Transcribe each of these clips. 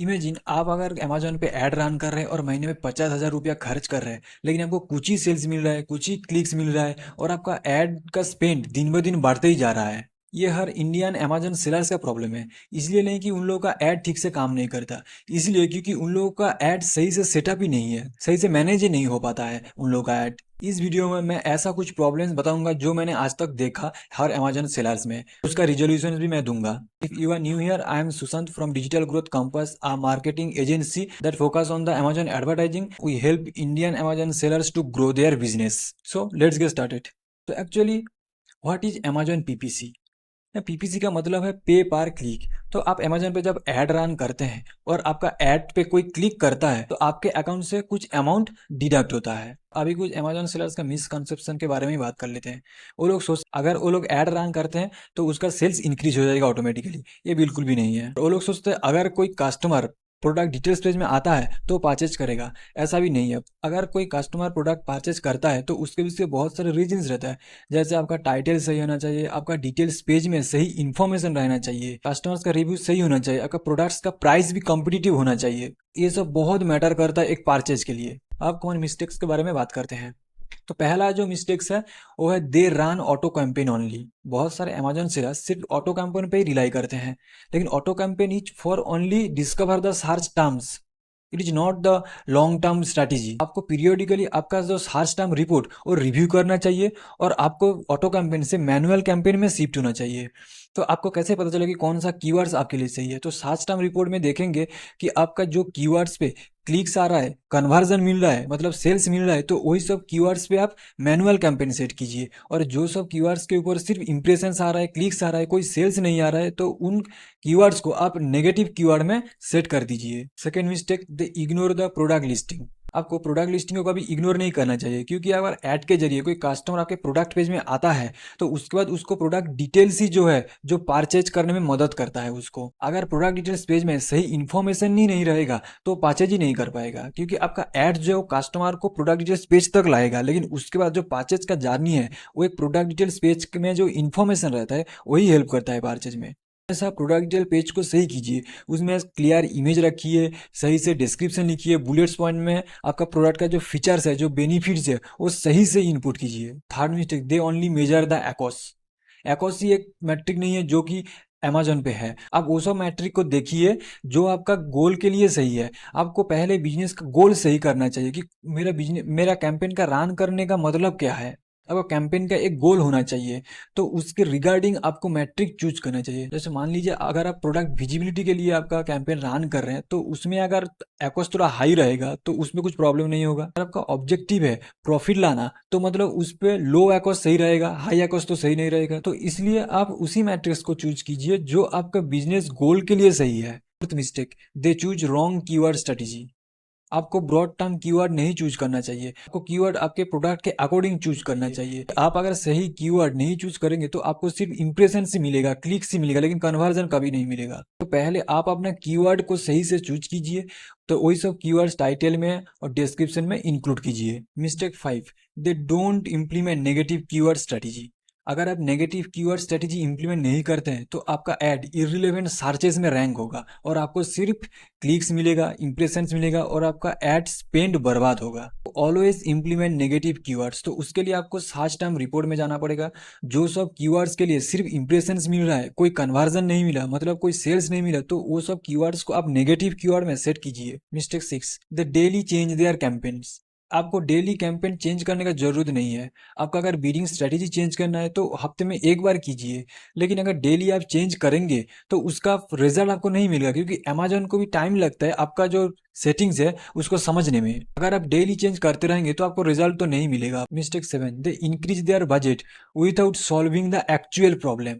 Imagine आप अगर Amazon पे ऐड रन कर रहे हैं और महीने में 50,000 रुपया खर्च कर रहे हैं, लेकिन आपको कुछ ही सेल्स मिल रहा है, कुछ ही क्लिक्स मिल रहा है और आपका ऐड का स्पेंड दिन ब दिन बढ़ते ही जा रहा है। ये हर इंडियन अमेजोन सेलर्स का प्रॉब्लम है। इसलिए नहीं कि उन लोगों का ऐड ठीक से काम नहीं करता, इसलिए क्योंकि उन लोगों का ऐड सही से सेटअप ही नहीं है, सही से मैनेज ही नहीं हो पाता है उन लोगों का ऐड। इस वीडियो में मैं ऐसा कुछ प्रॉब्लम्स बताऊंगा जो मैंने आज तक देखा हर अमेजन सेलर्स में, उसका रिजोल्यूशन भी मैं दूंगा। If you are new here, I am Sushant from Digital Growth Campus, a marketing agency that focus on the Amazon advertising. We help Indian Amazon sellers to grow their business. So let's get started. So actually, what is Amazon PPC? PPC का मतलब है पे पर click. तो आप Amazon पे जब ad run करते हैं और आपका ऐड पे कोई क्लिक करता है तो आपके अकाउंट से कुछ अमाउंट डिडक्ट होता है। अभी कुछ अमेजोन सेलर्स का मिसकंसेप्शन के बारे में बात कर लेते हैं। वो लोग सोच अगर वो लोग ऐड रन करते हैं तो उसका सेल्स इंक्रीज हो जाएगा ऑटोमेटिकली। ये बिल्कुल भी नहीं है। वो लोग सोचते हैं अगर कोई कस्टमर प्रोडक्ट डिटेल्स पेज में आता है तो परचेज करेगा, ऐसा भी नहीं है। अगर कोई कस्टमर प्रोडक्ट परचेज करता है तो उसके पीछे बहुत सारे रीजंस रहता है। जैसे आपका टाइटल सही होना चाहिए, आपका डिटेल्स पेज में सही इन्फॉर्मेशन रहना चाहिए, कस्टमर्स का रिव्यू सही होना चाहिए, आपका प्रोडक्ट्स का प्राइस भी कॉम्पिटिटिव होना चाहिए। ये सब बहुत मैटर करता है एक परचेज के लिए। आप कौन मिस्टेक्स के बारे में बात करते हैं। तो पहला जो मिस्टेक्स है वो है they run auto campaign only. बहुत सारे अमेजोन सेलर्स सिर्फ ऑटो कैंपेन पे ही रिलाई करते हैं, लेकिन auto campaign is for only discover the search terms, it is not the long term strategy. आपको पीरियोडिकली आपका जो सर्च टर्म रिपोर्ट और रिव्यू करना चाहिए और आपको ऑटो कैंपेन से मैनुअल कैंपेन में शिफ्ट होना चाहिए। तो आपको कैसे पता चलेगा कि कौन सा कीवर्ड्स आपके लिए सही है। तो सर्च टर्म रिपोर्ट में देखेंगे कि आपका जो कीवर्ड्स पे क्लिक्स आ रहा है, कन्वर्जन मिल रहा है, मतलब सेल्स मिल रहा है, तो वही सब कीवर्ड्स पे आप मैनुअल कैंपेन सेट कीजिए। और जो सब कीवर्ड्स के ऊपर सिर्फ इंप्रेशंस आ रहा है, क्लिक्स आ रहा है, कोई सेल्स नहीं आ रहा है, तो उन कीवर्ड्स को आप नेगेटिव कीवर्ड में सेट कर दीजिए। Second mistake, they ignore the product listing. आपको प्रोडक्ट लिस्टिंग को कभी इग्नोर नहीं करना चाहिए, क्योंकि अगर ऐड के जरिए कोई कस्टमर आपके प्रोडक्ट पेज में आता है तो उसके बाद उसको प्रोडक्ट डिटेल्स ही जो है जो परचेज करने में मदद करता है उसको। अगर प्रोडक्ट डिटेल्स पेज में सही इन्फॉर्मेशन ही नहीं रहेगा तो परचेज ही नहीं कर पाएगा, क्योंकि आपका ऐड जो कस्टमर को प्रोडक्ट डिटेल्स पेज तक लाएगा, लेकिन उसके बाद जो परचेज का जर्नी है वो एक प्रोडक्ट डिटेल्स पेज में जो इन्फॉर्मेशन रहता है वही हेल्प करता है परचेज में। ऐसा प्रोडक्ट डिटेल पेज को सही कीजिए, उसमें क्लियर इमेज रखिए, सही से डिस्क्रिप्शन लिखिए, बुलेट्स पॉइंट में आपका प्रोडक्ट का जो फीचर्स है, जो बेनिफिट्स है, वो सही से इनपुट कीजिए। Third mistake, they only measure the acres. Acres ही एक मैट्रिक नहीं है जो कि अमेजोन पे है। आप वो सब मैट्रिक को देखिए जो आपका गोल के लिए सही है। आपको पहले बिजनेस का गोल सही करना चाहिए कि मेरा कैंपेन का रन करने का मतलब क्या है। आपको कैंपेन का एक गोल होना चाहिए, तो उसके रिगार्डिंग आपको मैट्रिक चूज करना चाहिए। जैसे मान लीजिए अगर आप प्रोडक्ट विजिबिलिटी के लिए आपका कैंपेन रन कर रहे हैं तो उसमें अगर एक्स थोड़ा हाई रहेगा तो उसमें कुछ प्रॉब्लम नहीं होगा। अगर आपका ऑब्जेक्टिव है प्रॉफिट लाना तो मतलब उस पर लो एक्स सही रहेगा, हाई एक्स तो सही नहीं रहेगा। तो इसलिए आप उसी मैट्रिक्स को चूज कीजिए जो आपका बिजनेस गोल के लिए सही है। Fourth mistake, they choose wrong keyword strategy. आपको ब्रॉड टर्म कीवर्ड नहीं चूज करना चाहिए, आपको कीवर्ड आपके प्रोडक्ट के अकॉर्डिंग चूज करना चाहिए। आप अगर सही कीवर्ड नहीं चूज करेंगे तो आपको सिर्फ इंप्रेशन से मिलेगा, क्लिक से मिलेगा, लेकिन कन्वर्जन कभी नहीं मिलेगा। तो पहले आप अपना कीवर्ड को सही से चूज कीजिए, तो वही सब कीवर्ड्स टाइटल में और डिस्क्रिप्शन में इंक्लूड कीजिए। Mistake 5, they don't implement negative keyword strategy. अगर आप नेगेटिव कीवर्ड स्ट्रेटेजी इंप्लीमेंट नहीं करते हैं तो आपका ऐड इररिलेवेंट सर्चेस में रैंक होगा और आपको सिर्फ क्लिक्स मिलेगा, इंप्रेशंस मिलेगा और आपका ऐड स्पेंड बर्बाद होगा। Always implement negative keywords. तो उसके लिए आपको सर्च टर्म रिपोर्ट में जाना पड़ेगा। जो सब कीवर्ड्स के लिए सिर्फ इंप्रेशंस मिल रहा है, कोई कन्वर्जन नहीं मिला, मतलब कोई सेल्स नहीं मिला, तो वो सब कीवर्ड्स को आप नेगेटिव कीवर्ड में सेट कीजिए। Mistake 6, the daily change their campaigns. आपको डेली कैंपेन चेंज करने का जरूरत नहीं है। आपका अगर बिडिंग स्ट्रेटेजी चेंज करना है तो हफ्ते में एक बार कीजिए, लेकिन अगर डेली आप चेंज करेंगे तो उसका रिजल्ट आपको नहीं मिलेगा, क्योंकि अमेजोन को भी टाइम लगता है आपका जो सेटिंग्स है उसको समझने में। अगर आप डेली चेंज करते रहेंगे तो आपको रिजल्ट तो नहीं मिलेगा। Mistake 7, they increase their budget without solving the actual problem.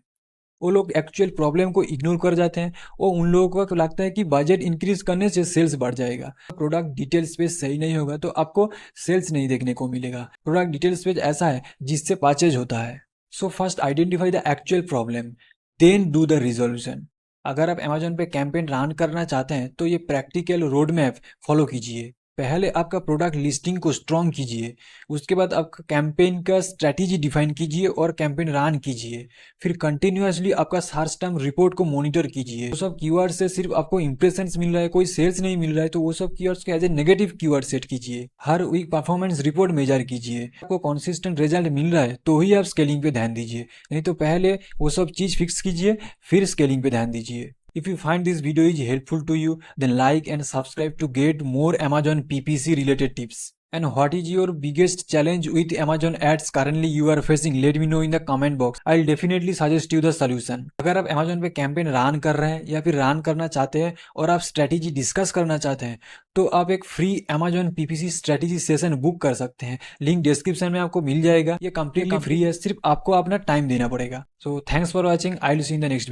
वो लोग एक्चुअल प्रॉब्लम को इग्नोर कर जाते हैं। वो उन लोगों को लगता है कि बजट इंक्रीज करने से सेल्स बढ़ जाएगा। प्रोडक्ट डिटेल्स पेज सही नहीं होगा तो आपको सेल्स नहीं देखने को मिलेगा। प्रोडक्ट डिटेल्स पेज ऐसा है जिससे परचेज होता है। So first identify the actual problem, then do the resolution. अगर आप अमेजोन पे कैंपेन रन करना चाहते हैं तो ये प्रैक्टिकल रोड मैप फॉलो कीजिए। पहले आपका प्रोडक्ट लिस्टिंग को स्ट्रॉन्ग कीजिए, उसके बाद आपका कैंपेन का स्ट्रैटेजी डिफाइन कीजिए और कैंपेन रन कीजिए। फिर कंटिन्यूअसली आपका सर्च टर्म रिपोर्ट को मॉनिटर कीजिए। वो सब कीवर्ड से सिर्फ आपको इंप्रेशंस मिल रहा है, कोई सेल्स नहीं मिल रहा है, तो वो सब कीवर्ड्स को as a negative keyword set कीजिए। हर वीक परफॉर्मेंस रिपोर्ट मेजर कीजिए। आपको कंसिस्टेंट रिजल्ट मिल रहा है तो ही आप स्केलिंग पे ध्यान दीजिए, नहीं तो पहले वो सब चीज़ फिक्स कीजिए फिर स्केलिंग पे ध्यान दीजिए। If you find this video is helpful to you, then like and subscribe to get more Amazon PPC related tips. And what is your biggest challenge with Amazon ads currently you are facing? Let me know in the comment box. I'll definitely suggest you the solution. अगर आप Amazon पे campaign run कर रहे हैं या फिर run करना चाहते हैं और आप स्ट्रेटेजी डिस्कस करना चाहते हैं तो आप एक free Amazon PPC strategy session book कर सकते हैं। लिंक डिस्क्रिप्शन में आपको मिल जाएगा। ये कंप्लीटली फ्री है, सिर्फ आपको अपना टाइम देना पड़ेगा। So thanks for watching. I will see in the next video.